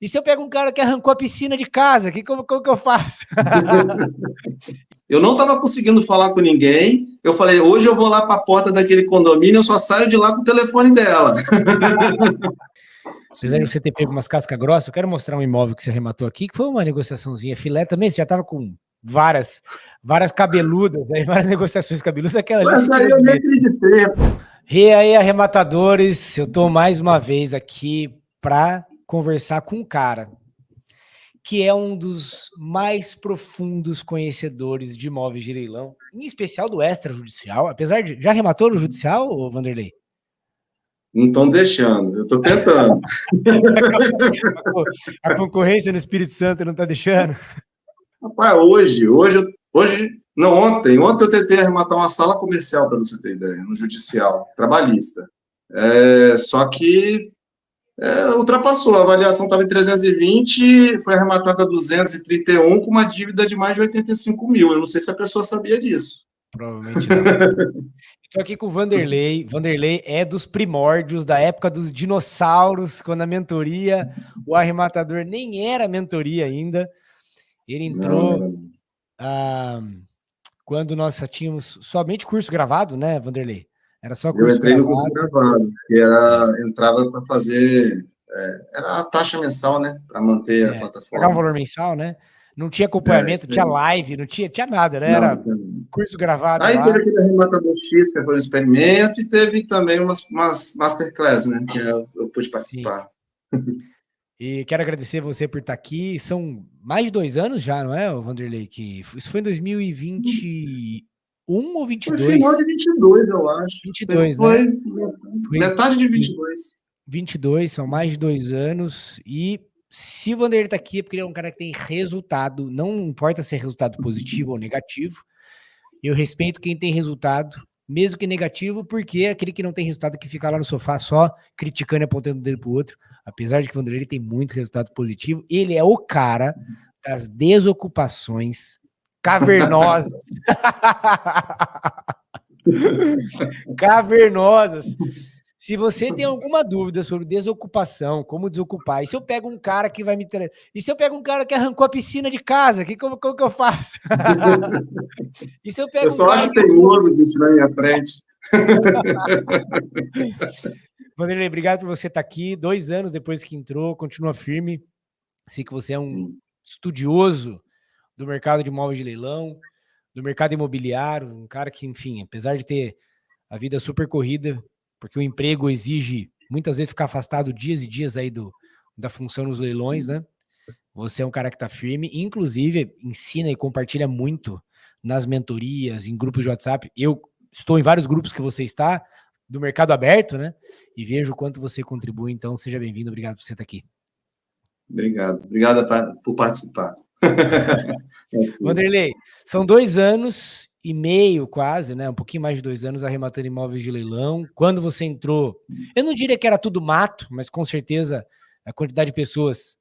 E se eu pego um cara que arrancou a piscina de casa, como que eu faço? Eu não estava conseguindo falar com ninguém. Eu falei, hoje eu vou lá para a porta daquele condomínio, eu só saio de lá com o telefone dela. Apesar de você ter pego umas cascas grossas, eu quero mostrar um imóvel que você arrematou aqui, que foi uma negociaçãozinha filé também. Você já estava com várias cabeludas, aí, várias negociações cabeludas. Aquela ali Mas você aí tirou eu de nem medo. acreditei. E aí, arrematadores, eu estou mais uma vez aqui para conversar com um cara que é um dos mais profundos conhecedores de imóveis de leilão, em especial do extrajudicial, apesar de... Já arrematou no judicial, Vanderlei? Não estão deixando, eu estou tentando. A concorrência no Espírito Santo não está deixando? Rapaz, não, ontem eu tentei arrematar uma sala comercial, para você ter ideia, no judicial, trabalhista. Só que ultrapassou, a avaliação estava em 320, foi arrematada a 231 com uma dívida de mais de 85 mil. Eu não sei se a pessoa sabia disso. Provavelmente não. Estou aqui com o Vanderlei. Vanderlei é dos primórdios, da época dos dinossauros, quando a mentoria, o arrematador nem era mentoria ainda. Ele entrou quando nós tínhamos somente curso gravado, né, Vanderlei? Era só curso Eu entrei gravado. no curso gravado, que entrava para fazer, era a taxa mensal, né, para manter a Pagar um plataforma. valor mensal, né? Não tinha acompanhamento, tinha live, não tinha nada, né? Era curso gravado Aí lá. teve aquele arrematador X, que foi um experimento, e teve também umas masterclass, né, que eu pude participar. E quero agradecer você por estar aqui. São mais de 2 anos já, não é, Vanderlei? Isso foi em 2021 ou 22? Foi final de 22, eu acho. 22, foi né? metade de 22. 22, são mais de 2 anos. E se o Vanderlei está aqui é porque ele é um cara que tem resultado, não importa se é resultado positivo ou negativo. Eu respeito quem tem resultado, mesmo que negativo, porque é aquele que não tem resultado que fica lá no sofá só criticando e apontando o dedo pro outro. Apesar de que o Vanderlei tem muito resultado positivo, ele é o cara das desocupações cavernosas. Cavernosas. Se você tem alguma dúvida sobre desocupação, como desocupar, e se eu pego um cara que vai me... E se eu pego um cara que arrancou a piscina de casa, como que eu faço? E se eu pego Eu um só cara acho que... teimoso, bicho, na minha frente. Vanderlei, obrigado por você estar aqui. 2 anos depois que entrou, continua firme. Sei que você é um estudioso do mercado de imóveis de leilão, do mercado imobiliário, um cara que, enfim, apesar de ter a vida super corrida, porque o emprego exige muitas vezes ficar afastado dias e dias aí da função nos leilões, né? Você é um cara que está firme, inclusive ensina e compartilha muito nas mentorias, em grupos de WhatsApp. Eu estou em vários grupos que você está, do mercado aberto, né? E vejo o quanto você contribui, então seja bem-vindo, obrigado por você estar aqui. Obrigado por participar. Vanderlei, são 2 anos e meio quase, né? Um pouquinho mais de 2 anos arrematando imóveis de leilão. Quando você entrou, eu não diria que era tudo mato, mas com certeza a quantidade de pessoas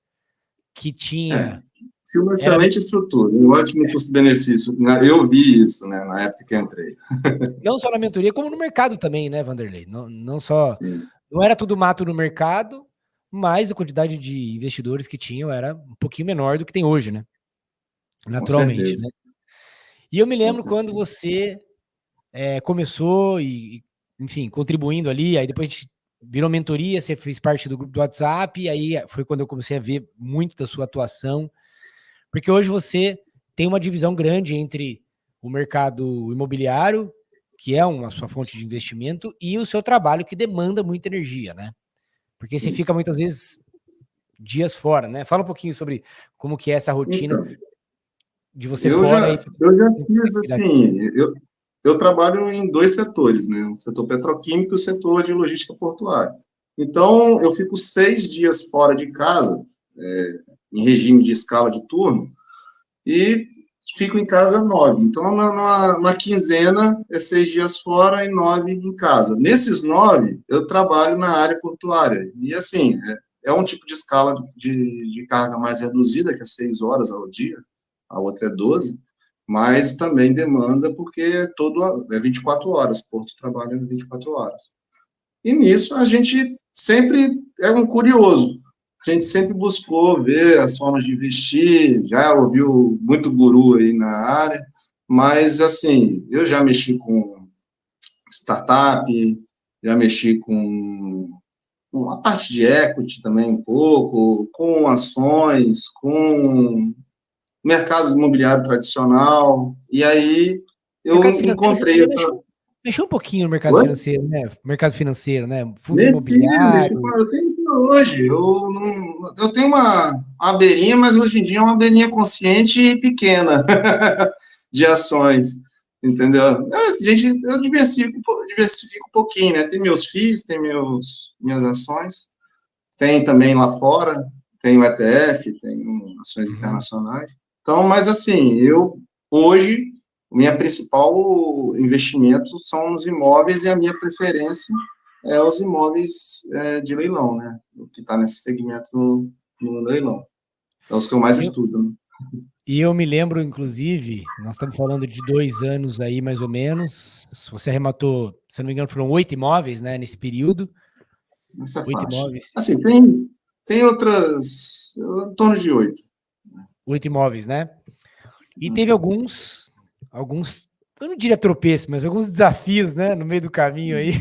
que tinha... Tinha uma excelente estrutura, um ótimo custo-benefício. Eu vi isso, né, na época que entrei. Não só na mentoria, como no mercado também, né, Vanderlei? Não só... Sim. Não era tudo mato no mercado, mas a quantidade de investidores que tinham era um pouquinho menor do que tem hoje, né? Naturalmente, né? E eu me lembro quando você começou enfim, contribuindo ali, aí depois a gente virou mentoria, você fez parte do grupo do WhatsApp, e aí foi quando eu comecei a ver muito da sua atuação, porque hoje você tem uma divisão grande entre o mercado imobiliário, que é a sua fonte de investimento, e o seu trabalho, que demanda muita energia, né? Porque você fica muitas vezes dias fora, né? Fala um pouquinho sobre como que é essa rotina de você fora. Eu já fiz assim, eu trabalho em 2 setores, né? O setor petroquímico e o setor de logística portuária. Então, eu fico 6 dias fora de casa, em regime de escala de turno, e fico em casa 9. Então, numa quinzena, é 6 dias fora e 9 em casa. Nesses 9, eu trabalho na área portuária. E, assim, é um tipo de escala de carga mais reduzida, que é 6 horas ao dia, a outra é 12, mas também demanda porque é 24 horas, Porto trabalha 24 horas. E nisso, a gente sempre é um curioso. a gente sempre buscou ver as formas de investir, já ouviu muito guru aí na área, mas, assim, eu já mexi com startup, já mexi com a parte de equity também um pouco, com ações, com mercado imobiliário tradicional, e aí eu Mercado financeiro, você encontrei também essa... mexeu um pouquinho no mercado Oi? financeiro, né? Mercado financeiro, né? Fundos Mexi com... imobiliários. Eu tenho até hoje, eu tenho uma abelhinha, mas hoje em dia é uma abelhinha consciente e pequena de ações, entendeu? Eu diversifico um pouquinho, né? Tem meus FIIs, tem minhas ações, tem também lá fora, tem o ETF, tem ações Uhum. internacionais. Então, mas assim, hoje, o minha principal investimento são nos imóveis e a minha preferência é os imóveis de leilão, né? O que está nesse segmento no leilão. É os que eu mais Eu, estudo, né? e eu me lembro, inclusive, nós estamos falando de 2 anos aí, mais ou menos. Você arrematou, se não me engano, foram 8 imóveis, né? Nesse período. Nessa 8 faixa. imóveis. Assim, tem outras, em torno de 8. 8 imóveis, né? E teve alguns, eu não diria tropeço, mas alguns desafios, né? No meio do caminho aí.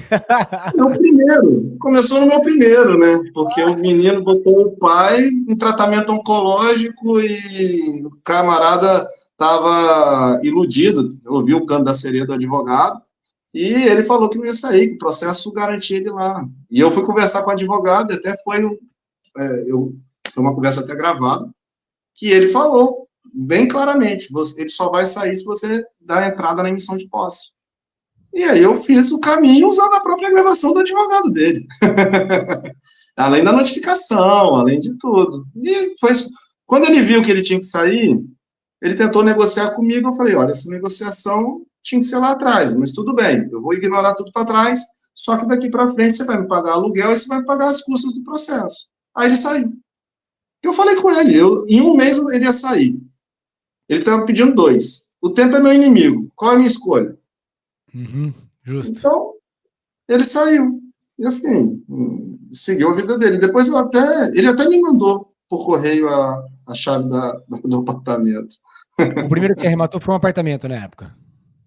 Meu primeiro, começou no meu primeiro, né? Porque o menino botou o pai em tratamento oncológico e o camarada estava iludido, ouviu o canto da sereia do advogado e ele falou que não ia sair, que o processo garantia ele lá. E eu fui conversar com o advogado, e até foi uma conversa até gravada, que ele falou bem claramente, ele só vai sair se você dar a entrada na emissão de posse. E aí eu fiz o caminho usando a própria gravação do advogado dele. Além da notificação, além de tudo. E foi quando ele viu que ele tinha que sair, ele tentou negociar comigo, eu falei, olha, essa negociação tinha que ser lá atrás, mas tudo bem, eu vou ignorar tudo para trás, só que daqui para frente você vai me pagar aluguel e você vai me pagar as custas do processo. Aí ele saiu. Eu falei com ele, em um mês ele ia sair. Ele estava pedindo 2. O tempo é meu inimigo. Qual é a minha escolha? Uhum, justo. Então, ele saiu. E assim, seguiu a vida dele. Depois ele até me mandou por correio a chave do apartamento. O primeiro que você arrematou foi um apartamento na época.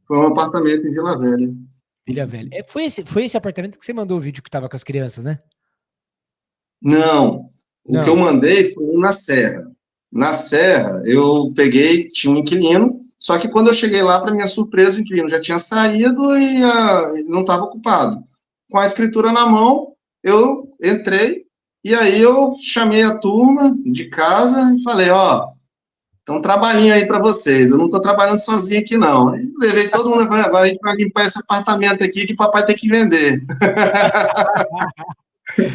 Foi um apartamento em Vila Velha. Vila Velha. Foi esse apartamento que você mandou o vídeo que tava com as crianças, né? Não, o que eu Não. mandei foi um na Serra. Na Serra, eu peguei, tinha um inquilino, só que quando eu cheguei lá, para minha surpresa, o inquilino já tinha saído e ele não estava ocupado. Com a escritura na mão, eu entrei e aí eu chamei a turma de casa e falei, ó, tem um trabalhinho aí para vocês, eu não estou trabalhando sozinho aqui não. E levei todo mundo, agora a gente vai limpar esse apartamento aqui que o papai tem que vender. Eu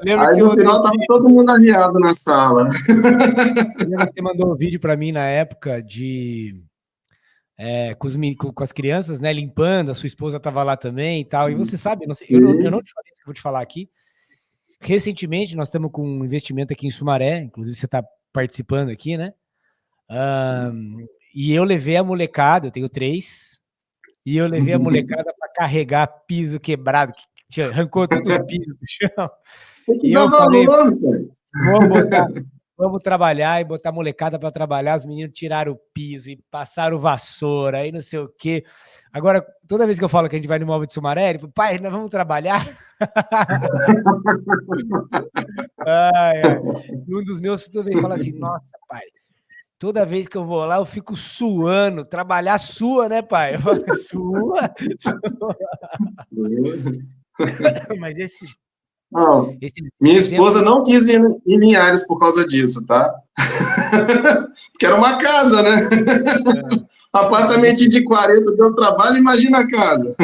lembro que Aí você no mandou final um estava vídeo. todo mundo arriado na sala. Eu lembro que você mandou um vídeo para mim na época de com as crianças, né? Limpando, a sua esposa estava lá também e tal. E você sabe, não sei, eu não Sim, te falei isso que eu vou te falar aqui. Recentemente, nós estamos com um investimento aqui em Sumaré, inclusive você está participando aqui, né? sim. E eu levei a molecada, eu tenho 3, e eu levei a molecada para carregar piso quebrado, que arrancou todos os pisos do chão. Tem que E dar eu falei, valor, rapaz. vamos botar, vamos trabalhar e botar a molecada para trabalhar. Os meninos tiraram o piso e passaram vassoura e não sei o quê. Agora, toda vez que eu falo que a gente vai no imóvel de Sumaré, ele fala, pai, nós vamos trabalhar? Ai, ai. E um dos meus também fala assim, nossa, pai, toda vez que eu vou lá, eu fico suando. Trabalhar sua, né, pai? Eu falo, sua? Mas esse, Não, esse, minha esse exemplo esposa aí, não quis ir em Linhares por causa disso, tá? Porque era uma casa, né? é, mas Apartamento esse, de 40 deu trabalho, imagina a casa.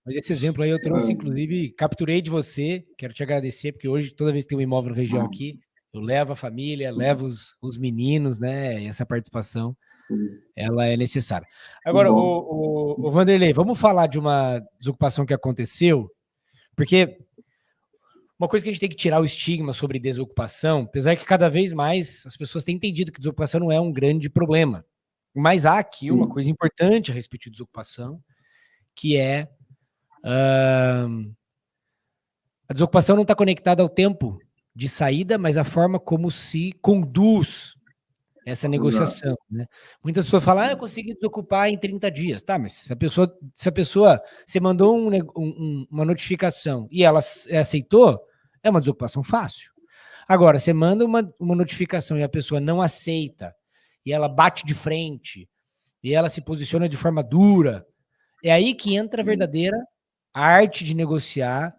mas esse exemplo aí eu trouxe, inclusive, capturei de você. Quero te agradecer, porque hoje, toda vez que tem um imóvel na região aqui, eu levo a família, levo os meninos, né? E essa participação, Sim, ela é necessária. que Agora, bom. o Vanderlei, vamos falar de uma desocupação que aconteceu, porque uma coisa que a gente tem que tirar o estigma sobre desocupação, apesar que cada vez mais as pessoas têm entendido que desocupação não é um grande problema. Mas há aqui uma Sim, coisa importante a respeito de desocupação, que é a desocupação não está conectada ao tempo de saída, mas a forma como se conduz essa negociação, né? Muitas pessoas falam, eu consegui desocupar em 30 dias. Tá, mas se a pessoa você mandou uma notificação e ela aceitou, é uma desocupação fácil. Agora, você manda uma notificação e a pessoa não aceita, e ela bate de frente, e ela se posiciona de forma dura, é aí que entra a verdadeira arte de negociar,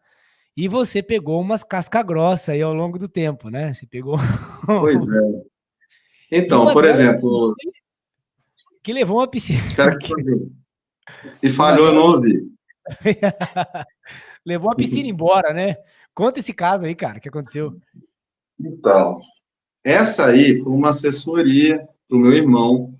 e você pegou umas casca grossa aí ao longo do tempo, né? Você pegou... Pois é. E Então, uma por delas exemplo... que levou uma piscina... Espero que falhou. E falhou, eu não ouvi. Levou a piscina embora, né? Conta esse caso aí, cara, que aconteceu. Então, essa aí foi uma assessoria para o meu irmão,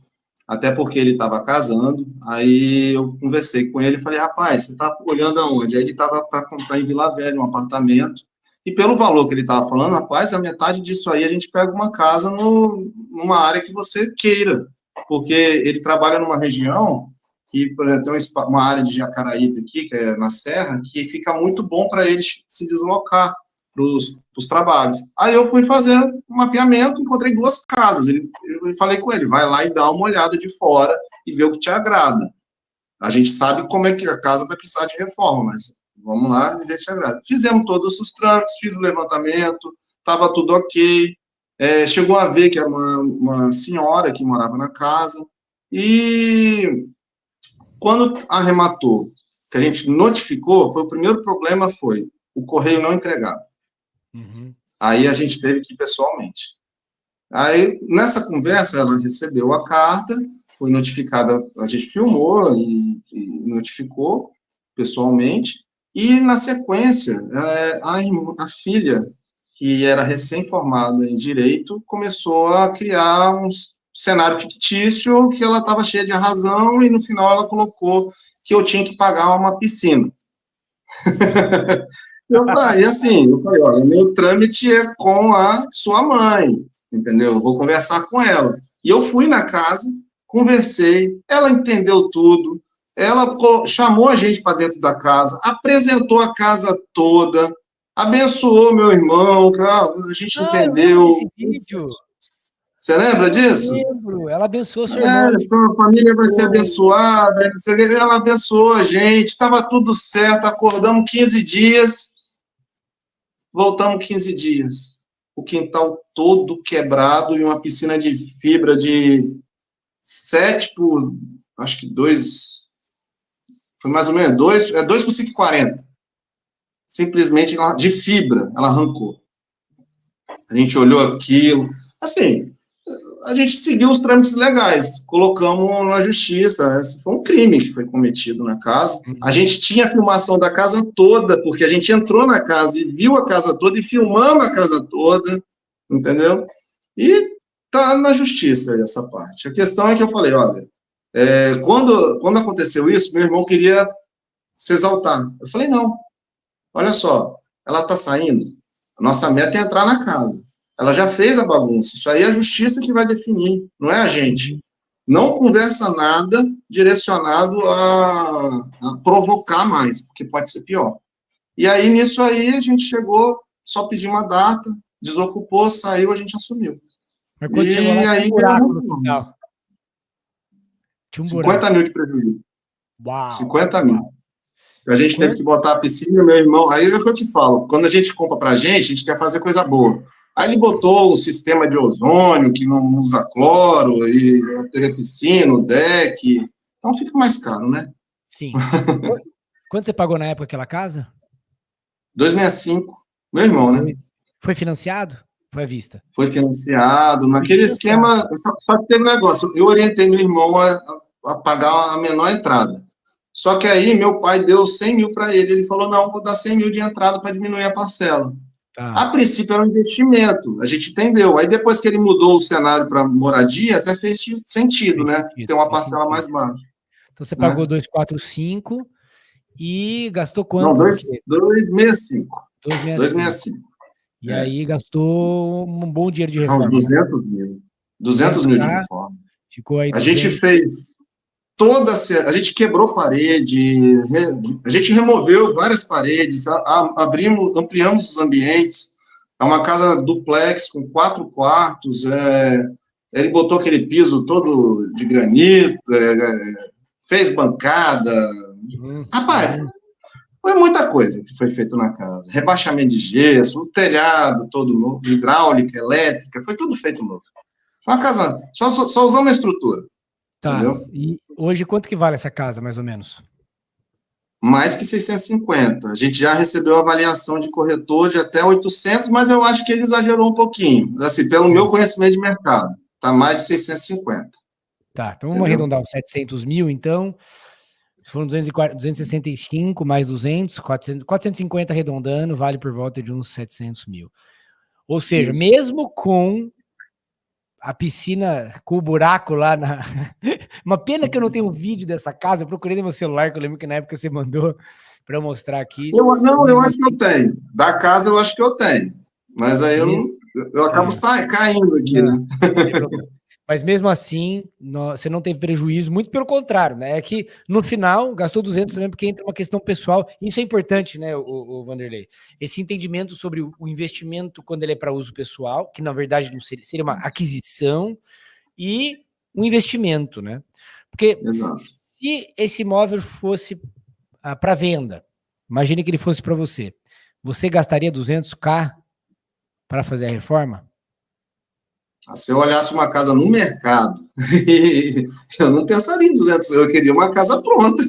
até porque ele estava casando, aí eu conversei com ele e falei, rapaz, você está olhando aonde? Aí ele estava para comprar em Vila Velha um apartamento, e pelo valor que ele estava falando, rapaz, a metade disso aí a gente pega uma casa numa área que você queira, porque ele trabalha numa região que, por exemplo, tem uma área de Jacaraípe aqui, que é na Serra, que fica muito bom para eles se deslocar para os trabalhos. Aí eu fui fazer um mapeamento, encontrei 2 casas. Eu falei com ele, vai lá e dá uma olhada de fora e vê o que te agrada. A gente sabe como é que a casa vai precisar de reforma, mas vamos lá e ver se te agrada. Fizemos todos os trâmites, fiz o levantamento, estava tudo ok. Chegou a ver que era uma senhora que morava na casa. E quando arrematou, que a gente notificou, o primeiro problema foi o correio não entregava. Uhum. Aí a gente teve que ir pessoalmente. Aí, nessa conversa, ela recebeu a carta, foi notificada, a gente filmou e notificou pessoalmente, e, na sequência, a filha, que era recém-formada em Direito, começou a criar um cenário fictício que ela estava cheia de razão, e, no final, ela colocou que eu tinha que pagar uma piscina. Eu falei, olha, meu trâmite é com a sua mãe, entendeu? Eu vou conversar com ela. E eu fui na casa, conversei, ela entendeu tudo, ela chamou a gente para dentro da casa, apresentou a casa toda, abençoou meu irmão, que a gente Eu lembro entendeu. desse vídeo. Você lembra disso? Eu lembro. Ela abençoou seu irmão. Sua família vai ser abençoada. Ela abençoou a gente, estava tudo certo, acordamos 15 dias, voltamos 15 dias. O quintal todo quebrado e uma piscina de fibra de 7 por, acho que 2, foi mais ou menos 2 por 5,40. Simplesmente de fibra, ela arrancou. A gente olhou aquilo, assim, a gente seguiu os trâmites legais, colocamos na justiça. Esse foi um crime que foi cometido na casa. A gente tinha a filmação da casa toda, porque a gente entrou na casa e viu a casa toda e filmamos a casa toda, entendeu? E tá na justiça essa parte. A questão é que eu falei, olha, quando aconteceu isso, meu irmão queria se exaltar. Eu falei, não, olha só, ela está saindo, a nossa meta é entrar na casa. Ela já fez a bagunça. Isso aí é a justiça que vai definir, não é a gente. Não conversa nada direcionado a provocar mais, porque pode ser pior. E aí, nisso aí, a gente chegou, só pediu uma data, desocupou, saiu, a gente assumiu. Mas quando chegou lá, tinha um buraco no quintal. Tinha um 50 mil de prejuízo. Uau! 50 mil. A gente teve que botar a piscina, meu irmão. Aí é o que eu te falo, quando a gente compra pra gente, a gente quer fazer coisa boa. Aí ele botou um sistema de ozônio que não usa cloro, e teve a piscina, o deck. Então fica mais caro, né? Sim. Quanto você pagou na época aquela casa? 265. Meu irmão, né? Foi financiado? Foi à vista? Foi financiado. Naquele esquema, só que teve um negócio. Eu orientei meu irmão a pagar a menor entrada. Só que aí meu pai deu 100 mil para ele. Ele falou, não, vou dar 100 mil de entrada para diminuir a parcela. Tá. A princípio era um investimento, a gente entendeu. Aí depois que ele mudou o cenário para moradia, até fez sentido, né? Ter uma parcela mais baixa. Então você pagou 245 e gastou quanto? Não, 265. 265. E aí gastou um bom dinheiro de reforma. Uns 200 mil. 200 mil de reforma. Ficou aí 200. A gente fez a gente quebrou parede, a gente removeu várias paredes, ampliamos os ambientes, É uma casa duplex com 4 quartos, ele botou aquele piso todo de granito, fez bancada. Rapaz, foi muita coisa que foi feito na casa. Rebaixamento de gesso, o telhado todo novo, hidráulica, elétrica, foi tudo feito novo. Foi uma casa, só usamos a estrutura. Tá, entendeu? E hoje quanto que vale essa casa, mais ou menos? Mais que 650. A gente já recebeu avaliação de corretor de até 800, mas eu acho que ele exagerou um pouquinho. Assim, pelo meu conhecimento de mercado, tá mais de 650. Tá, então vamos arredondar os 700 mil, então. Se for 265 mais 200, 450 arredondando, vale por volta de uns 700 mil. Ou seja, mesmo com a piscina, com o buraco lá na... Uma pena que eu não tenho um vídeo dessa casa, eu procurei no meu celular, que eu lembro que na época você mandou para eu mostrar aqui. Eu acho que eu tenho. Da casa eu acho que eu tenho. Mas aí eu acabo caindo aqui, né? Mas mesmo assim, você não teve prejuízo, muito pelo contrário, né? É que no final gastou 200 também, porque entra uma questão pessoal. Isso é importante, né, o Vanderlei? Esse entendimento sobre o investimento quando ele é para uso pessoal, que na verdade não seria uma aquisição, e um investimento, né? Porque se esse imóvel fosse para venda, imagine que ele fosse para você gastaria 200k para fazer a reforma? Se eu olhasse uma casa no mercado, eu não pensaria em 200, eu queria uma casa pronta.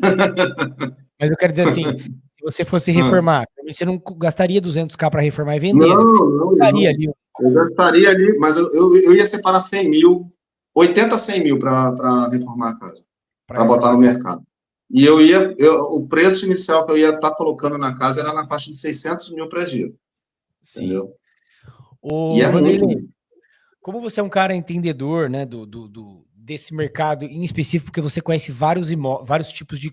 Mas eu quero dizer assim, se você fosse reformar, você não gastaria 200k para reformar e vender, não, né? Não. Eu gastaria ali, mas eu ia separar 100 mil, 80, 100 mil para reformar a casa, para botar no mercado. E o preço inicial que eu ia estar colocando na casa era na faixa de 600 mil pré-giro. Entendeu? E é muito. Como você é um cara entendedor, né, desse mercado em específico, porque você conhece vários tipos de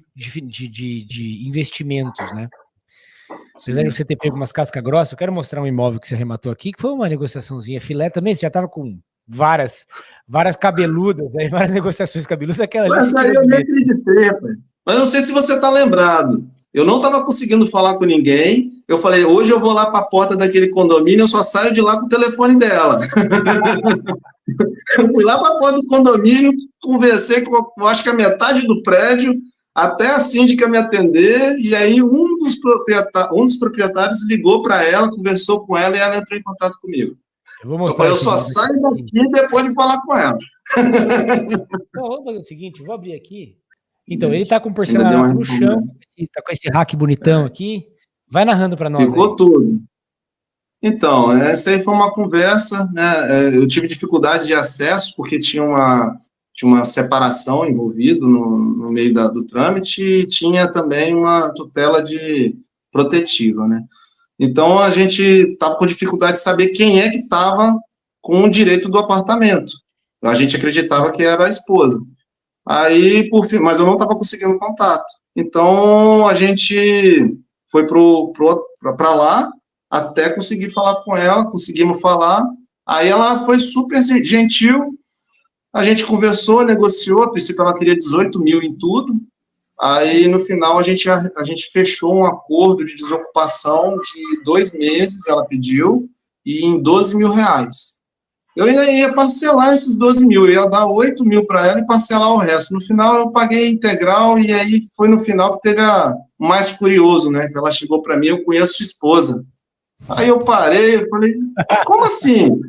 investimentos, né? Apesar de você ter pego umas cascas grossas, eu quero mostrar um imóvel que você arrematou aqui, que foi uma negociaçãozinha filé também, você já estava com várias cabeludas, aí, várias negociações cabeludas, aquela ali. Mas aí eu nem acreditei, rapaz. Mas não sei se você está lembrado. Eu não estava conseguindo falar com ninguém. Eu falei, hoje eu vou lá para a porta daquele condomínio, eu só saio de lá com o telefone dela. Eu fui lá para a porta do condomínio, conversei com, acho que a metade do prédio, até a síndica me atender, e aí um dos proprietários ligou para ela, conversou com ela, e ela entrou em contato comigo. Eu falei, eu só saio daqui depois de falar com ela. Então, vamos fazer o seguinte, vou abrir aqui. Então, ele está com o porcelanato no chão, está com esse rack bonitão aqui. Vai narrando para nós. Ficou tudo. Então, essa aí foi uma conversa, né? Eu tive dificuldade de acesso, porque tinha uma separação envolvida no meio do trâmite e tinha também uma tutela protetiva, né? Então, a gente estava com dificuldade de saber quem é que estava com o direito do apartamento. A gente acreditava que era a esposa. Aí, por fim, mas eu não estava conseguindo contato. Então, a gente foi para lá, até conseguir falar com ela, conseguimos falar. Aí ela foi super gentil, a gente conversou, negociou, a princípio ela queria 18 mil em tudo. Aí, no final, a gente fechou um acordo de desocupação de 2 meses, ela pediu, e em 12 mil reais. Eu ainda ia parcelar esses 12 mil, eu ia dar 8 mil para ela e parcelar o resto. No final, eu paguei integral, e aí foi no final que teve o mais curioso, né? Que ela chegou para mim, eu conheço sua esposa. Aí eu parei, eu falei, como assim?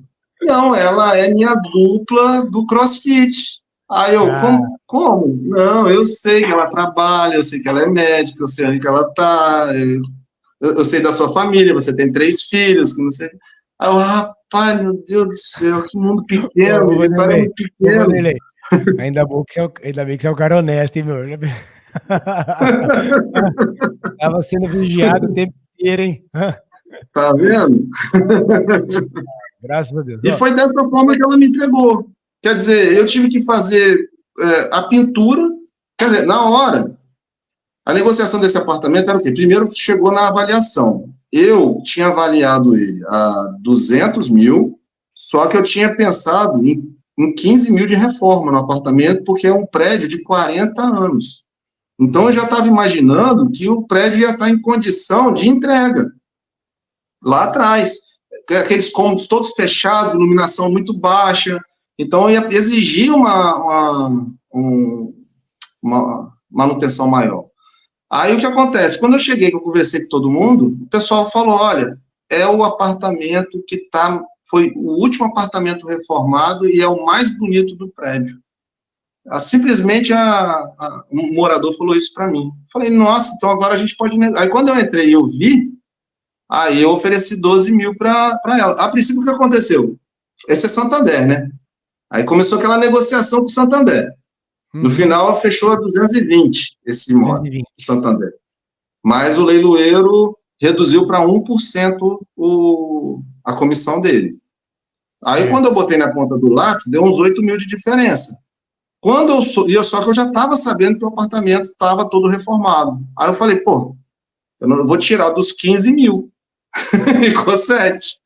Não, ela é minha dupla do CrossFit. Aí eu, como? Não, eu sei que ela trabalha, eu sei que ela é médica, eu sei onde que ela está, eu sei da sua família, você tem 3 filhos, que não sei. Aí eu, rapaz, meu Deus do céu, que mundo pequeno, Vitória é muito pequeno. Ainda bem que você é um cara honesto, hein, meu? Tava sendo vigiado o tempo inteiro, hein? Tá vendo? Graças a Deus. E foi dessa forma que ela me entregou. Quer dizer, eu tive que fazer a pintura, quer dizer, na hora, a negociação desse apartamento era o quê? Primeiro chegou na avaliação. Eu tinha avaliado ele a 200 mil, só que eu tinha pensado em 15 mil de reforma no apartamento, porque é um prédio de 40 anos. Então, eu já estava imaginando que o prédio ia estar em condição de entrega lá atrás. aqueles cômodos todos fechados, iluminação muito baixa. Então, ia exigir uma manutenção maior. Aí, o que acontece? Quando eu cheguei, que eu conversei com todo mundo, o pessoal falou, olha, é o apartamento que foi o último apartamento reformado e é o mais bonito do prédio. Simplesmente um morador falou isso para mim. Falei, nossa, então agora a gente pode... Aí, quando eu entrei e eu vi, aí eu ofereci 12 mil para ela. A princípio, o que aconteceu? Esse é Santander, né? Aí começou aquela negociação com o Santander. No final, fechou a 220 esse imóvel, 220. Santander. Mas o leiloeiro reduziu para 1% a comissão dele. Aí, quando eu botei na ponta do lápis, deu uns 8 mil de diferença. Só que eu já estava sabendo que o apartamento estava todo reformado. Aí eu falei, pô, eu vou tirar dos 15 mil. Ficou 7.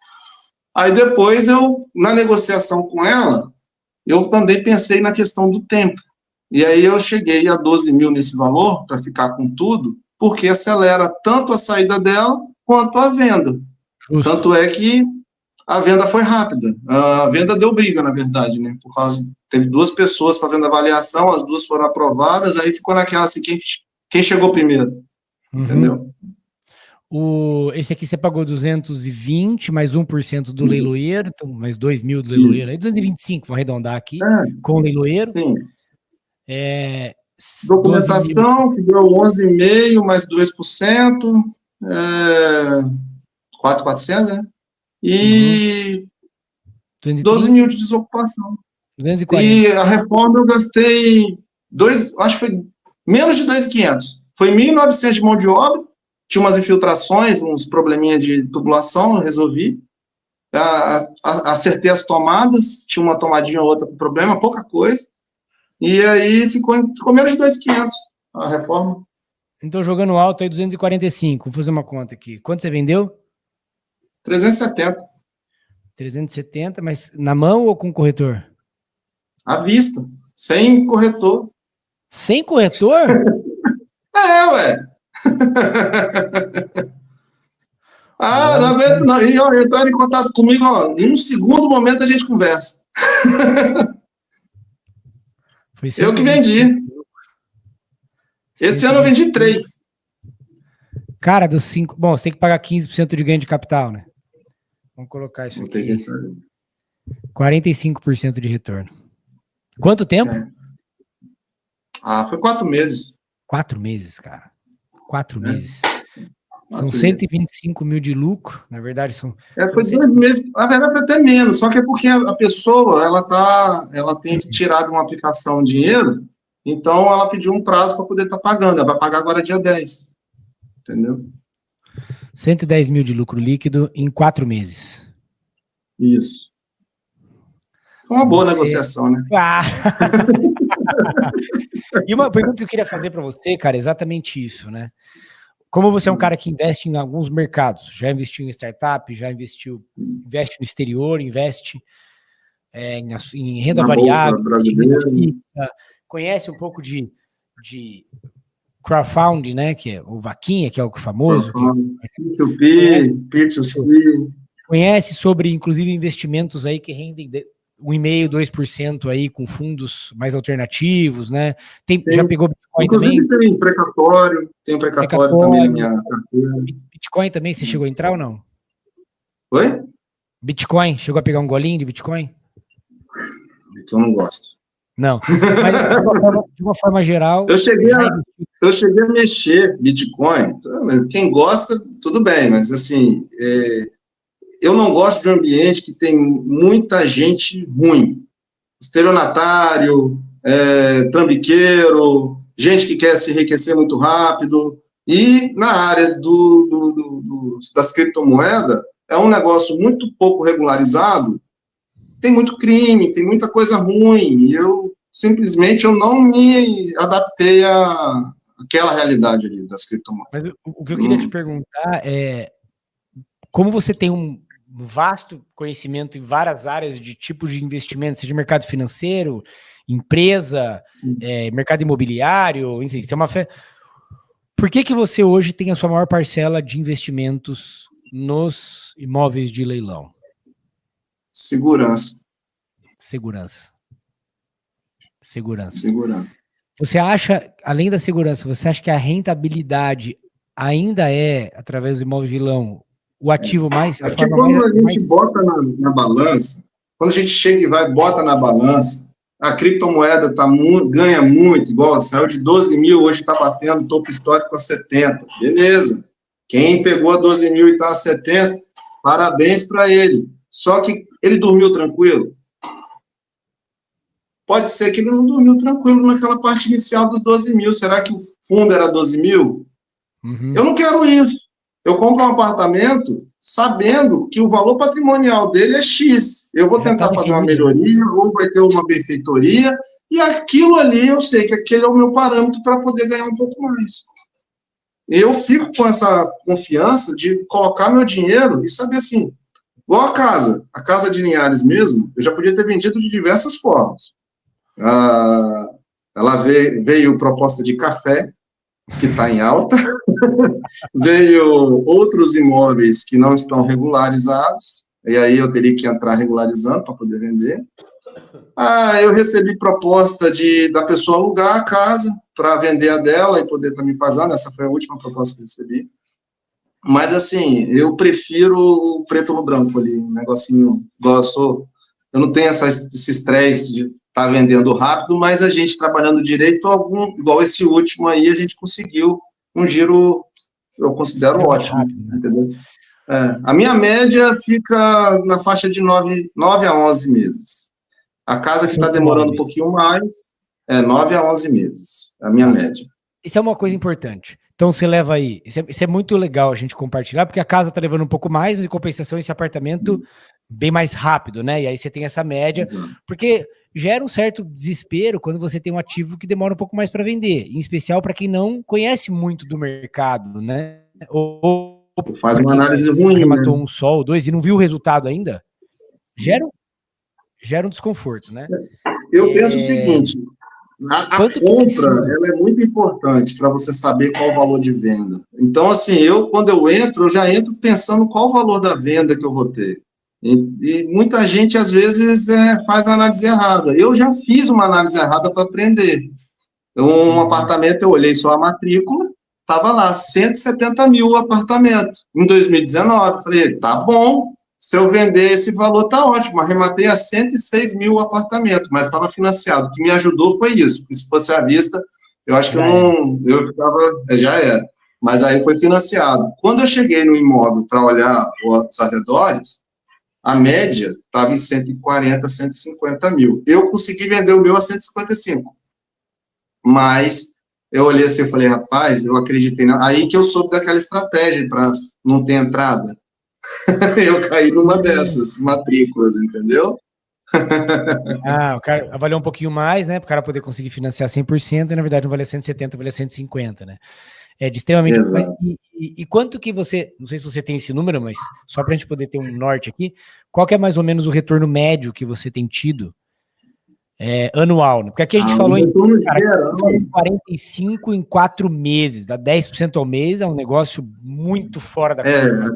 Aí depois, na negociação com ela, eu também pensei na questão do tempo. E aí eu cheguei a 12 mil nesse valor, para ficar com tudo, porque acelera tanto a saída dela, quanto a venda. Justo. Tanto é que a venda foi rápida. A venda deu briga, na verdade, né? Por causa, teve 2 pessoas fazendo avaliação, as 2 foram aprovadas, aí ficou naquela assim, quem chegou primeiro, entendeu? Esse aqui você pagou 220, mais 1% do leiloeiro, então mais 2 mil do leiloeiro, aí 225, vamos arredondar aqui, com o leiloeiro. Sim. Documentação, que deu 11,5, mais 2%, 4.400, né? E 12 mil de desocupação. 240. E a reforma eu gastei acho que foi menos de 2.500. Foi 1.900 de mão de obra, tinha umas infiltrações, uns probleminhas de tubulação, eu resolvi. Acertei as tomadas, tinha uma tomadinha ou outra com problema, pouca coisa. E aí ficou menos de 2.500 a reforma. Então, jogando alto aí, 245. Vou fazer uma conta aqui. Quanto você vendeu? 370. 370, mas na mão ou com corretor? À vista, sem corretor. Sem corretor? Ué. Não aguento não. E, ó, entraram em contato comigo, ó, em um segundo momento a gente conversa. Eu que vendi. Esse ano eu vendi 3. Cara, dos 5... Bom, você tem que pagar 15% de ganho de capital, né? Vamos colocar isso aqui. 45% de retorno. Quanto tempo? Foi 4 meses. 4 meses, cara. 4 meses. São 125 mil de lucro, na verdade são... Foi 2 meses, na verdade foi até menos, só que é porque a pessoa, ela tem que tirar de uma aplicação dinheiro, então ela pediu um prazo para poder estar pagando, ela vai pagar agora dia 10, entendeu? 110 mil de lucro líquido em 4 meses. Isso. Foi uma boa negociação, né? E uma pergunta que eu queria fazer para você, cara, é exatamente isso, né? Como você é um cara que investe em alguns mercados, já investiu em startup, investe no exterior, investe em renda variável, fixa, conhece um pouco de crowdfunding, né? Que é o Vaquinha, que é o famoso. P2P, P2C. Conhece sobre, inclusive, investimentos aí que rendem 1,5%, 2% aí com fundos mais alternativos, né? Já pegou Bitcoin inclusive, também? Tem precatório também na minha carteira. Bitcoin também, você chegou a entrar ou não? Oi? Bitcoin, chegou a pegar um golinho de Bitcoin? Que eu não gosto. Não, mas de uma forma geral... Eu cheguei a mexer Bitcoin, quem gosta, tudo bem, mas assim... eu não gosto de um ambiente que tem muita gente ruim. Estelionatário, trambiqueiro, gente que quer se enriquecer muito rápido. E na área das criptomoedas, é um negócio muito pouco regularizado, tem muito crime, tem muita coisa ruim, e eu simplesmente não me adaptei àquela realidade ali das criptomoedas. Mas o que eu queria te perguntar é, como você tem um vasto conhecimento em várias áreas de tipos de investimento, seja mercado financeiro, empresa, mercado imobiliário, enfim, isso é uma por que você hoje tem a sua maior parcela de investimentos nos imóveis de leilão? Segurança. Segurança. Você acha, além da segurança, você acha que a rentabilidade ainda é, através do imóvel de leilão, o ativo mais... É porque quando a gente bota na balança, quando a gente chega e bota na balança, a criptomoeda ganha muito, igual saiu de 12 mil, hoje está batendo topo histórico a 70. Beleza. Quem pegou a 12 mil e está a 70, parabéns para ele. Só que ele dormiu tranquilo? Pode ser que ele não dormiu tranquilo naquela parte inicial dos 12 mil. Será que o fundo era 12 mil? Uhum. Eu não quero isso. Eu compro um apartamento sabendo que o valor patrimonial dele é X. Eu vou tentar fazer uma melhoria, ou vai ter uma benfeitoria, e aquilo ali eu sei que aquele é o meu parâmetro para poder ganhar um pouco mais. Eu fico com essa confiança de colocar meu dinheiro e saber assim, igual a casa de Linhares mesmo, eu já podia ter vendido de diversas formas. Ela veio proposta de café, que está em alta, veio outros imóveis que não estão regularizados, e aí eu teria que entrar regularizando para poder vender. Eu recebi proposta da pessoa alugar a casa para vender a dela e poder estar me pagando, essa foi a última proposta que eu recebi. Mas, assim, eu prefiro o preto no branco ali, um negocinho, igual eu não tenho esse estresse de estar vendendo rápido, mas a gente trabalhando direito, igual esse último aí, a gente conseguiu um giro, eu considero ótimo, rápido, né? Entendeu? A minha média fica na faixa de 9 a 11 meses. A casa que está demorando um pouquinho mais, 9 a 11 meses, a minha média. Isso é uma coisa importante. Então você leva aí, isso é muito legal a gente compartilhar, porque a casa tá levando um pouco mais, mas em compensação esse apartamento bem mais rápido, né? E aí você tem essa média, porque gera um certo desespero quando você tem um ativo que demora um pouco mais para vender, em especial para quem não conhece muito do mercado, né? Ou faz uma análise ruim, arrematou um sol, dois e não viu o resultado ainda, gera um desconforto, né? Eu penso o seguinte, a compra, ela é muito importante para você saber qual o valor de venda. Então, assim, quando eu entro, eu já entro pensando qual o valor da venda que eu vou ter. E muita gente, às vezes, faz a análise errada. Eu já fiz uma análise errada para aprender. Um apartamento, eu olhei só a matrícula, estava lá, 170 mil o apartamento. Em 2019, falei, tá bom, se eu vender esse valor, tá ótimo. Arrematei a 106 mil o apartamento, mas estava financiado. O que me ajudou foi isso, porque se fosse à vista, eu acho que eu ficava, já era. Mas aí foi financiado. Quando eu cheguei no imóvel para olhar os arredores, a média estava em 140, 150 mil. Eu consegui vender o meu a 155. Mas eu olhei assim e falei, rapaz, eu acreditei. Aí que eu soube daquela estratégia para não ter entrada. Eu caí numa dessas matrículas, entendeu? O cara avaliou um pouquinho mais, né? Para o cara poder conseguir financiar 100%, e na verdade não valia 170, valia 150, né? É de extremamente... E quanto que você... Não sei se você tem esse número, mas só para a gente poder ter um norte aqui, qual que é mais ou menos o retorno médio que você tem tido anual, né? Porque aqui a gente falou em 45 em 4 meses, dá 10% ao mês, é um negócio muito fora da curva.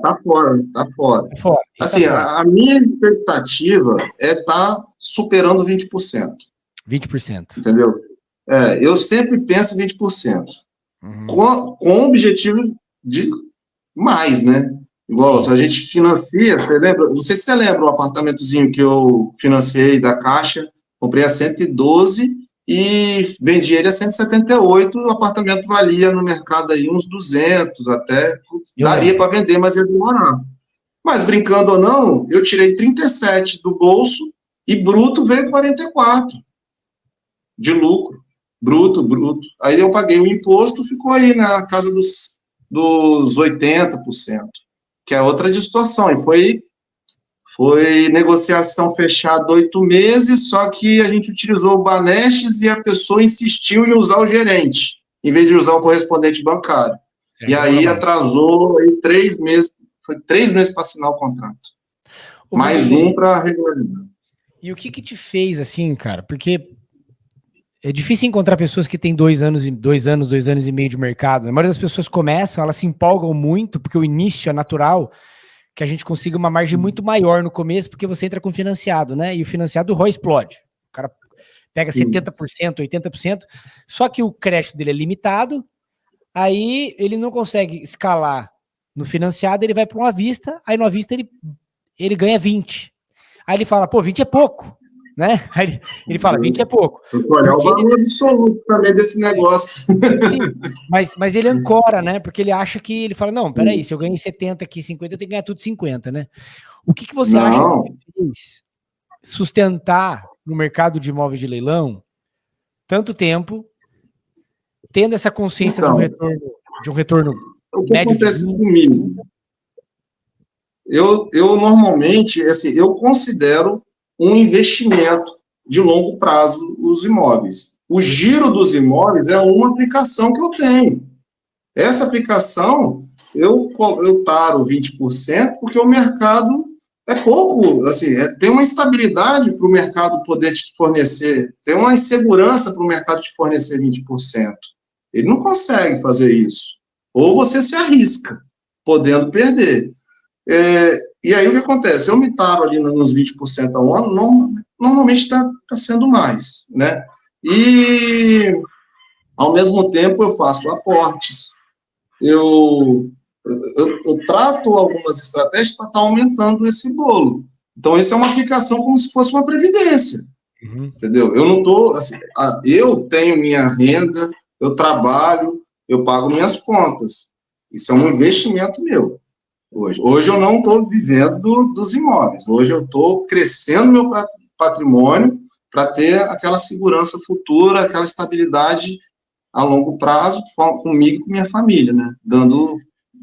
Tá fora. Assim, a minha expectativa é estar superando 20%. 20%. Entendeu? Eu sempre penso em 20%. Com o objetivo de mais, né? Igual, se a gente financia, você lembra? Não sei se você lembra o apartamentozinho que eu financiei da Caixa, comprei a 112 e vendi ele a 178, o apartamento valia no mercado aí uns 200 até, daria para vender, mas ia demorar. Mas brincando ou não, eu tirei 37 do bolso e bruto veio 44 de lucro, bruto. Aí eu paguei o imposto, ficou aí na casa dos 80%, que é outra distorção, e foi negociação fechada 8 meses, só que a gente utilizou o Banestes e a pessoa insistiu em usar o gerente, em vez de usar o correspondente bancário. E aí atrasou aí 3 meses, foi 3 meses para assinar o contrato. Mais um para regularizar. E o que te fez assim, cara? Porque é difícil encontrar pessoas que têm 2 anos e meio de mercado. A maioria das pessoas começam, elas se empolgam muito, porque o início é natural, que a gente consiga uma margem muito maior no começo, porque você entra com financiado, né? E o financiado, o ROI explode. O cara pega 70%, 80%, só que o crédito dele é limitado, aí ele não consegue escalar no financiado, ele vai para um à vista, aí no à vista ele ganha 20%. Aí ele fala, pô, 20 é pouco, né? Aí ele fala, 20 é pouco. Olha, o valor absoluto também desse negócio. Sim, mas ele ancora, né? Porque ele acha que, ele fala, não, peraí, se eu ganhei 70 aqui, 50, eu tenho que ganhar tudo 50, né? O que você acha que fez sustentar no mercado de imóveis de leilão tanto tempo, tendo essa consciência de um retorno o que médio acontece de comigo? Eu normalmente, assim, eu considero um investimento de longo prazo os imóveis. O giro dos imóveis é uma aplicação que eu tenho. Essa aplicação, eu taro 20%, porque o mercado é pouco, assim, tem uma instabilidade para o mercado poder te fornecer, tem uma insegurança para o mercado te fornecer 20%. Ele não consegue fazer isso. Ou você se arrisca, podendo perder. E aí o que acontece? Eu me taro ali nos 20% ao ano, normalmente está sendo mais, né? E, ao mesmo tempo, eu faço aportes, eu trato algumas estratégias para estar aumentando esse bolo. Então, isso é uma aplicação como se fosse uma previdência, entendeu? Eu não estou, assim, eu tenho minha renda, eu trabalho, eu pago minhas contas. Isso é um investimento meu. Hoje eu não estou vivendo dos imóveis. Hoje eu estou crescendo meu patrimônio para ter aquela segurança futura, aquela estabilidade a longo prazo comigo e com minha família, né? Dando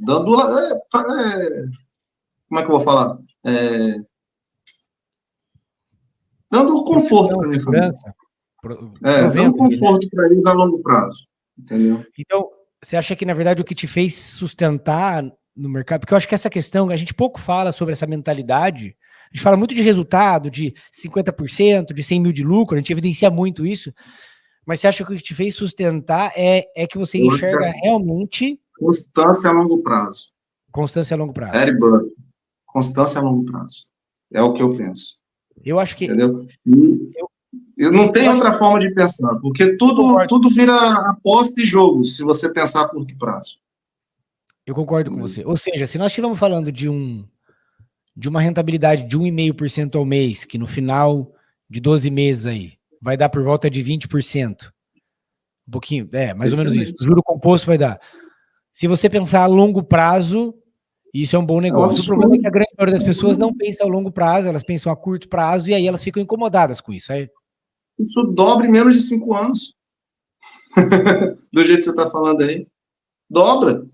como é que eu vou falar? Dando conforto para minha família. Dando conforto para eles a longo prazo, entendeu? Então, você acha que, na verdade, o que te fez sustentar no mercado, porque eu acho que essa questão, a gente pouco fala sobre essa mentalidade, a gente fala muito de resultado, de 50%, de 100 mil de lucro, a gente evidencia muito isso, mas você acha que o que te fez sustentar é que você enxerga realmente... Constância a longo prazo. Constância a longo prazo. Harry Buffett. Constância a longo prazo. É o que eu penso. Eu acho que... Entendeu? Eu não tenho outra forma de pensar, porque tudo vira aposta e jogo, se você pensar a curto prazo. Eu concordo com você. Ou seja, se nós estivermos falando de uma rentabilidade de 1,5% ao mês, que no final de 12 meses aí vai dar por volta de 20%. Um pouquinho, mais ou menos isso. O juro composto vai dar. Se você pensar a longo prazo, isso é um bom negócio. O problema é que a grande maioria das pessoas não pensa a longo prazo, elas pensam a curto prazo e aí elas ficam incomodadas com isso. Isso dobra em menos de 5 anos. Do jeito que você está falando aí. Dobra.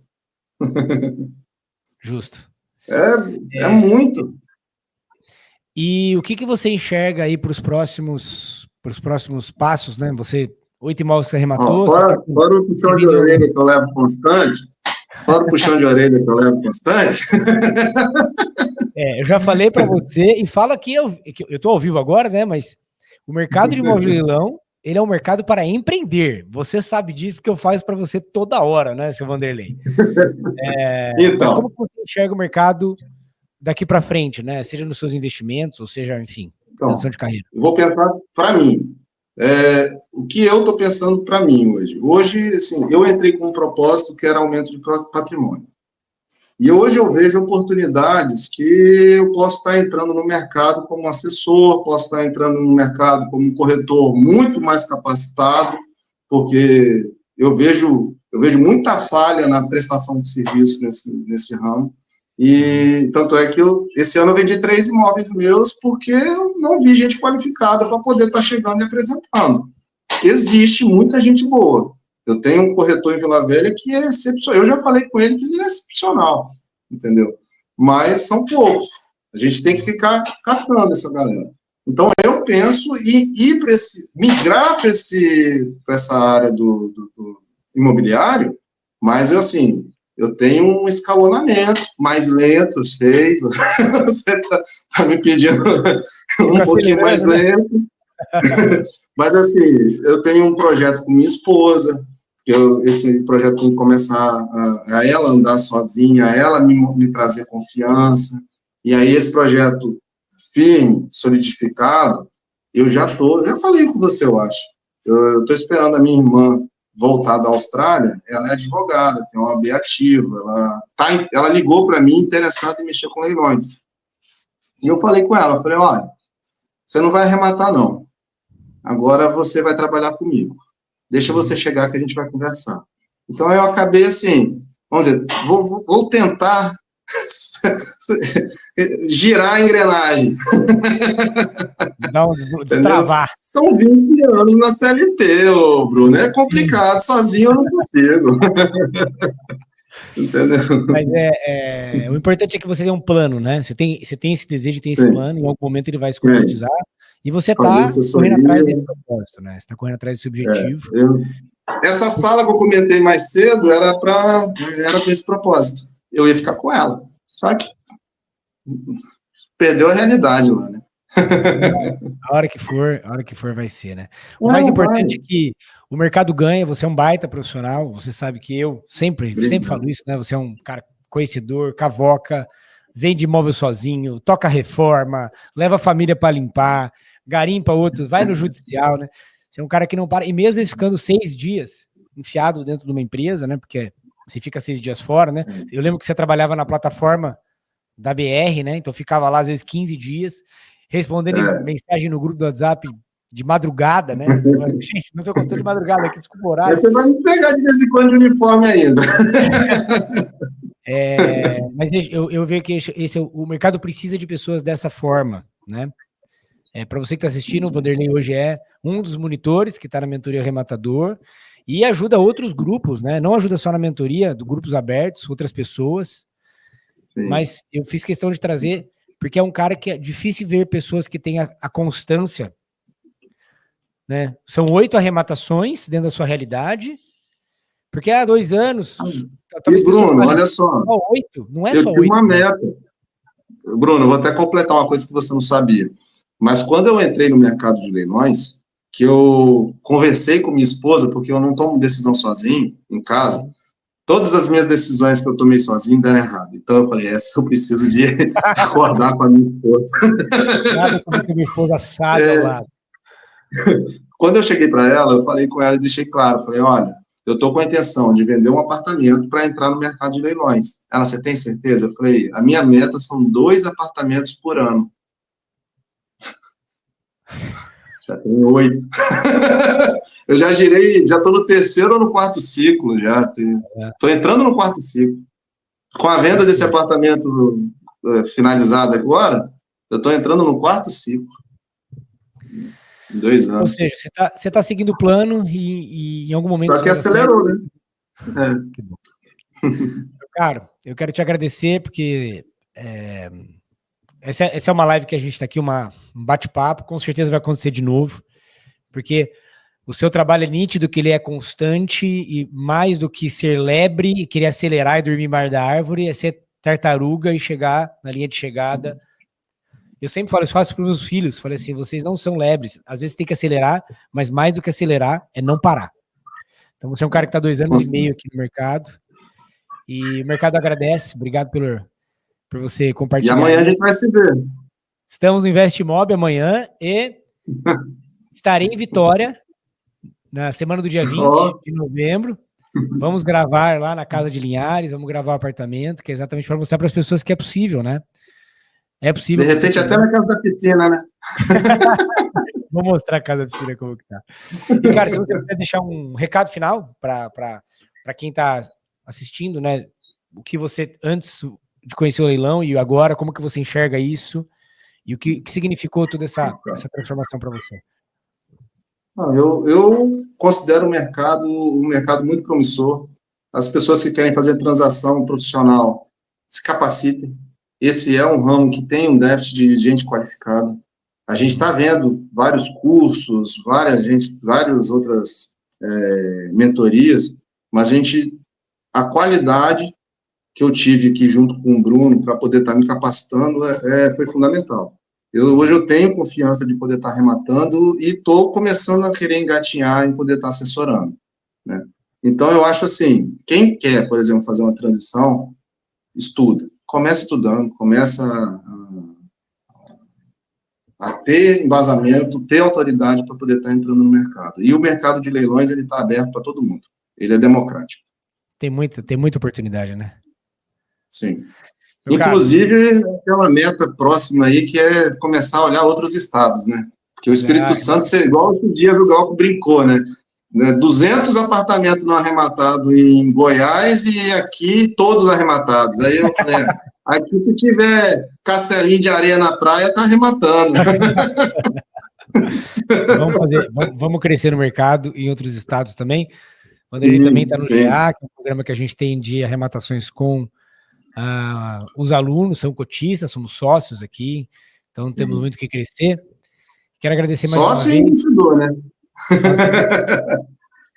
Justo. É muito. E o que você enxerga aí para os próximos passos, né? 8 imóveis que você arrematou. Fora o puxão de orelha que eu levo constante. Eu já falei para você, e fala que eu tô ao vivo agora, né? Mas o mercado de imóvel de leilão, ele é um mercado para empreender. Você sabe disso porque eu faço para você toda hora, né, seu Vanderlei? Então, mas como você enxerga o mercado daqui para frente, né? Seja nos seus investimentos, ou seja, enfim, transição de carreira. Eu vou pensar para mim. O que eu estou pensando para mim hoje? Hoje, assim, eu entrei com um propósito que era aumento de patrimônio. E hoje eu vejo oportunidades que eu posso estar entrando no mercado como assessor, posso estar entrando no mercado como um corretor muito mais capacitado, porque eu vejo muita falha na prestação de serviço nesse ramo. E tanto é que esse ano eu vendi 3 imóveis meus porque eu não vi gente qualificada para poder estar chegando e apresentando. Existe muita gente boa. Eu tenho um corretor em Vila Velha que é excepcional. Eu já falei com ele que ele é excepcional, entendeu? Mas são poucos. A gente tem que ficar catando essa galera. Então, eu penso em migrar para essa área do imobiliário, mas, assim, eu tenho um escalonamento mais lento, eu sei. Você tá me pedindo um pouquinho mais lento. Mas, assim, eu tenho um projeto com minha esposa, que esse projeto tem que começar a ela andar sozinha, a ela me trazer confiança, E aí esse projeto firme, solidificado, eu já falei com você, eu acho. Eu estou esperando a minha irmã voltar da Austrália, ela é advogada, tem uma OAB ativa, ela ligou para mim interessada em mexer com leilões. E eu falei com ela, falei, olha, você não vai arrematar, não. Agora você vai trabalhar comigo. Deixa você chegar que a gente vai conversar. Então, eu acabei assim, vamos dizer, vou tentar girar a engrenagem. Não, destravar. São 20 anos na CLT, Bruno. É complicado, sozinho eu não consigo. Entendeu? Mas o importante é que você tem um plano, né? Você tem esse desejo, tem esse plano, em algum momento ele vai se concretizar, e você está correndo atrás desse propósito, né? Você está correndo atrás desse objetivo. Essa sala que eu comentei mais cedo era com esse propósito. Eu ia ficar com ela. Só que perdeu a realidade lá, né? A hora que for vai ser, né? O mais importante é que o mercado ganha, você é um baita profissional, você sabe que eu sempre falo isso, né? Você é um cara conhecedor, cavoca, vende imóvel sozinho, toca reforma, leva a família para limpar, garimpa outros, vai no judicial, né? Você é um cara que não para, e mesmo ficando 6 dias enfiado dentro de uma empresa, né? Porque você fica 6 dias fora, né? Eu lembro que você trabalhava na plataforma da BR, né? Então ficava lá às vezes 15 dias, respondendo mensagem no grupo do WhatsApp de madrugada, né? Gente, não tô gostando de madrugada aqui, desculpa o horário. Você vai me pegar de vez em quando de uniforme ainda. Mas eu vejo que o mercado precisa de pessoas dessa forma, né? Para você que está assistindo, o Vanderlei hoje é um dos monitores que está na mentoria Arrematador e ajuda outros grupos, né? Não ajuda só na mentoria, do grupos abertos, outras pessoas. Sim. Mas eu fiz questão de trazer, porque é um cara que é difícil ver pessoas que têm a constância, né? São 8 arrematações dentro da sua realidade, porque há 2 anos... E Bruno, olha só. 8, não é eu só 8. Eu tinha uma meta. Bruno, eu vou até completar uma coisa que você não sabia. Mas quando eu entrei no mercado de leilões, que eu conversei com minha esposa, porque eu não tomo decisão sozinho, em casa, todas as minhas decisões que eu tomei sozinho deram errado. Então eu falei, eu preciso de acordar com a minha esposa. Nada como que minha esposa sabe ao lado. Quando eu cheguei para ela, eu falei com ela e deixei claro, falei, olha, eu estou com a intenção de vender um apartamento para entrar no mercado de leilões. Ela, você tem certeza? Eu falei, a minha meta são 2 apartamentos por ano. Já tenho 8. Eu já girei, já estou no 3º ou no 4º ciclo, já. Estou entrando no 4º ciclo. Com a venda desse apartamento finalizado agora, eu estou entrando no 4º ciclo. Em 2 anos. Ou seja, você tá seguindo o plano e em algum momento... Só que acelerou, né? Que bom. Cara, eu quero te agradecer, porque essa é uma live que a gente está aqui, um bate-papo, com certeza vai acontecer de novo, porque o seu trabalho é nítido, que ele é constante, e mais do que ser lebre e querer acelerar e dormir embaixo da árvore, é ser tartaruga e chegar na linha de chegada. Eu sempre falo, eu faço para os meus filhos, falei assim, vocês não são lebres, às vezes tem que acelerar, mas mais do que acelerar é não parar. Então você é um cara que está 2 anos e meio aqui no mercado, e o mercado agradece, obrigado por você compartilhar. E amanhã a gente vai se ver. Estamos no InvestMob amanhã e estarei em Vitória na semana do dia 20 de novembro. Vamos gravar lá na Casa de Linhares, vamos gravar o apartamento, que é exatamente para mostrar para as pessoas que é possível, né? É possível. De repente até na casa da piscina, né? Vou mostrar a casa da piscina como que tá. E, cara, se você quiser deixar um recado final para quem está assistindo, né? O que você, antes de conhecer o leilão e agora, como que você enxerga isso e o que significou toda essa transformação para você? Eu considero um mercado muito promissor. As pessoas que querem fazer transação profissional se capacitem. Esse é um ramo que tem um déficit de gente qualificada. A gente está vendo vários cursos, várias outras mentorias, mas a qualidade que eu tive aqui junto com o Bruno para poder estar me capacitando foi fundamental. Hoje eu tenho confiança de poder estar arrematando e estou começando a querer engatinhar em poder estar assessorando, né? Então, eu acho assim, quem quer, por exemplo, fazer uma transição, estuda, começa estudando, começa a ter embasamento, ter autoridade para poder estar entrando no mercado. E o mercado de leilões, ele está aberto para todo mundo. Ele é democrático. Tem muita oportunidade, né? Sim. Meu Inclusive, aquela meta próxima aí, que é começar a olhar outros estados, né? Porque o Espírito Santo, igual esses dias o Galco brincou, né? 200 apartamentos não arrematados em Goiás e aqui todos arrematados. Aí eu falei, aqui se tiver castelinho de areia na praia, tá arrematando. Vamos crescer no mercado em outros estados também. O Vanderlei também está no GA, que é um programa que a gente tem de arrematações com os alunos, são cotistas, somos sócios aqui, então temos muito que crescer. Quero agradecer mais uma vez. Sócio e investidor, né?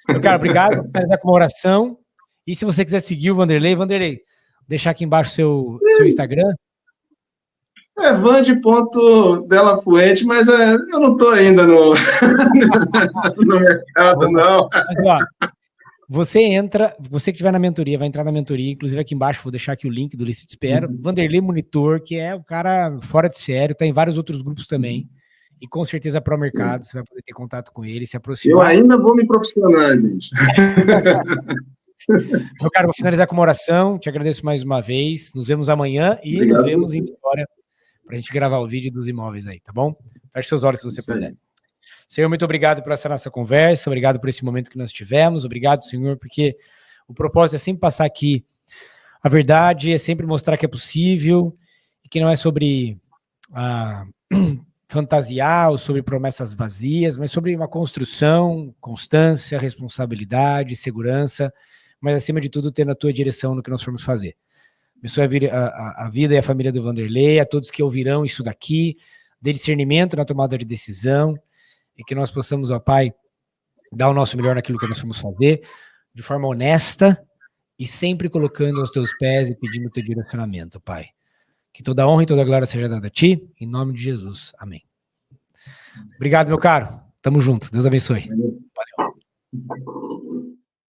Meu cara, obrigado por finalizar com uma oração. E se você quiser seguir o Vanderlei, deixar aqui embaixo seu Instagram. Vande.delafuente, mas eu não estou ainda no mercado, não. Mas, ó, você que estiver na mentoria, vai entrar na mentoria, inclusive aqui embaixo, vou deixar aqui o link do Lista de Espera. Vanderlei Monitor, que é o cara fora de sério, está em vários outros grupos também. E com certeza para o mercado, você vai poder ter contato com ele, se aproximar. Eu ainda vou me profissionalizar, gente. Meu cara, vou finalizar com uma oração. Te agradeço mais uma vez. Nos vemos amanhã e obrigado, nos vemos em Vitória para a gente gravar o vídeo dos imóveis aí, tá bom? Feche seus olhos se você puder. Senhor, muito obrigado por essa nossa conversa, obrigado por esse momento que nós tivemos, obrigado, Senhor, porque o propósito é sempre passar aqui a verdade, é sempre mostrar que é possível e que não é sobre fantasiar ou sobre promessas vazias, mas sobre uma construção, constância, responsabilidade, segurança, mas acima de tudo ter na tua direção no que nós formos fazer. Abençoe a vida e a família do Vanderlei, a todos que ouvirão isso daqui, dê discernimento na tomada de decisão e que nós possamos, ó Pai, dar o nosso melhor naquilo que nós formos fazer, de forma honesta e sempre colocando aos teus pés e pedindo o teu direcionamento, Pai. Que toda a honra e toda a glória seja dada a ti, em nome de Jesus. Amém. Obrigado, meu caro. Tamo junto. Deus abençoe.